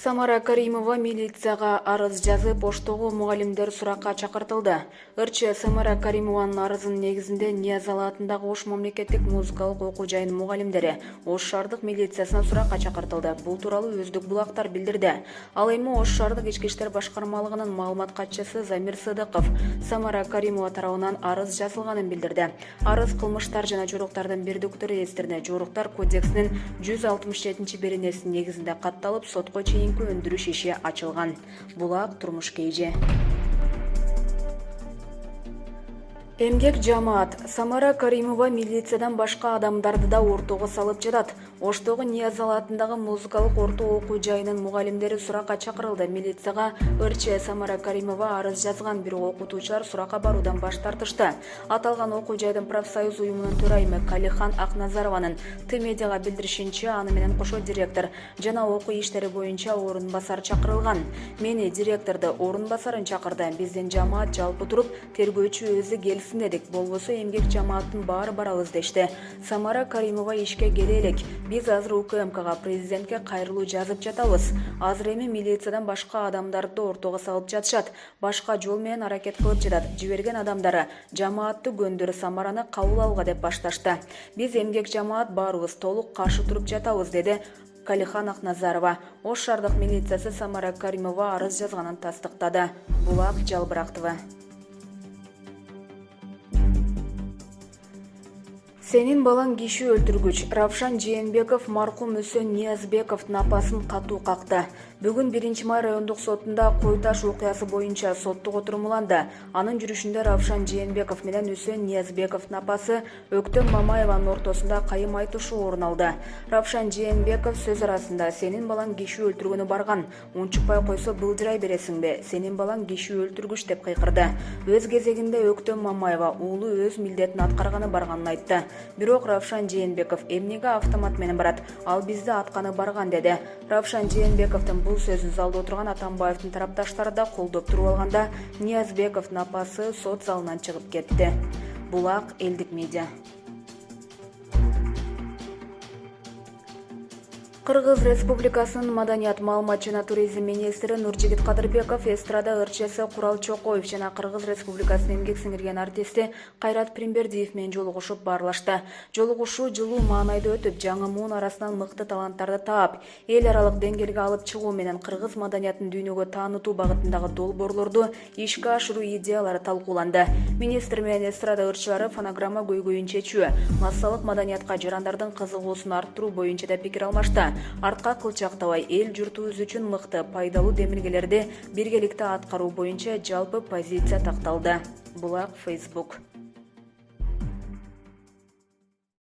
Самара Каримова милицияга арыз жазып, оштогу мугалимдер суракка чакыртылды. РЧ Самара Каримованын арызынын негизинде Ниязалы атындагы Ош мамлекеттик музыкалык окуу жайынын мугалимдери Ош шаардык милициясына суракка чакыртылды. Бул тууралуу Өздүк Булактар билдирди. Ал эми Ош шаардык ички иштер башкармалыгынын маалымат катчысы Замир Сыдыков Самара Каримова тарабынан арыз жазылганын билдирди. Арыз кылмыштар жана жоруктардын бирдиктүү реестрине Жоруктар кодексинин 167-беренесинин негизинде катталып, сотко чейин өндүрүш иши ачылган. Булак турмуш кейже. Эмгек жамаат. Самара Каримова милициядан башка адамдарды да ортого салып жатат. Оштогу Ниязалы атындагы музыкалык орто окуу жайынын мугалимдери суракка чакырылды. Милицияга РЧ Самара Каримова арыз жазган, бирок окутуучулар суракка баруудан баш тартышты. Аталган окуу жайдын профсоюз уюмунун төрайымы Калихан Акназарованын Т-медиага билдиришинче, аны менен кошо директор жана окуу иштери боюнча орун басар чакырылган. Мени директорду орун басарын чакырды. Биздин жамаат жалпы туруп, тергөөчү өзү келсин дедик. Болбосо эмгек жамааттын баары барабыз дешти. Самара Каримова ишке келе элек. Биз азыр УКМКга президентке кайрылуу жазып жатабыз. Азыр эми милициядан башка адамдарды ортого салып жатышат. Башка жол менен аракет кылып жатат. Жиберген адамдары жамаатты көндүр, Самараны кабыл алга деп башташты. Биз эмгек жамаат баарыбыз толук каршы туруп жатабыз, деди Калихан Акназарова. Ош шаардык милициясы Самара Каримова арыз жазганын тастыктады. Булак Жалбырактова. Сенин балаң киши өлтүргүч. Равшан Жээнбеков маркум Үсөн Ниязбековдун апасын катуу какты. Бүгүн 1-май райондук сотунда Койташ окуясы боюнча соттук отурумуланды. Анын жүрүшүндө Равшан Жээнбеков менен Үсөн Ниязбековдун апасы Өктөм Мамаеванын ортосунда кайым айтышуу орун алды. Равшан Жээнбеков сөз арасында: "Сенин балаң киши өлтүргөнү барган. Унчукпай койсо былжырай бересиңби? Сенин балаң киши өлтүргүч" деп кыйкырды. Өз кезегинде Өктөм Мамаева уулу өз милдетин аткарганы барганын айтты. Бирок Равшан Жээнбеков эмнеге автомат менен барат? Ал бизди атканы барган, деди. Равшан Жээнбековдун бул сөзүн залда отурган Атамбаевдин тарапташтары да колдоп туруп алганда, Ниязбековдун апасы сот залынан чыгып кетти. Булак Элдик медиа. Кыргыз Республикасынын маданият, маалымат жана туризм министри Нуржигит Кадырбеков эстрада ырчысы Курал Чокоев жана Кыргыз Республикасынын эмгек сиңирген артисти Кайрат Пиримбердиев менен жолугушуп баарлашты. Жолугушуу жылуу маанайда өтүп, жаңы муун арасынан мыкты таланттарды таап, эл аралык деңгээлге алып чыгуу менен кыргыз маданиятын дүйнөгө таанытуу багытындагы долбоорлорду ишке ашыруу идеялары талкууланды. Министр менен эстрада ырчылары фонограмма көйгөйүн чечүү, массалык маданиятка жарандардын кызыгуусун арттыруу боюнча да пикир алмашты. Артка кылчактабай, эл журтубуз үчүн мыкты, пайдалуу демилгелерди биргеликте аткаруу боюнча жалпы позиция такталды. Булак Facebook.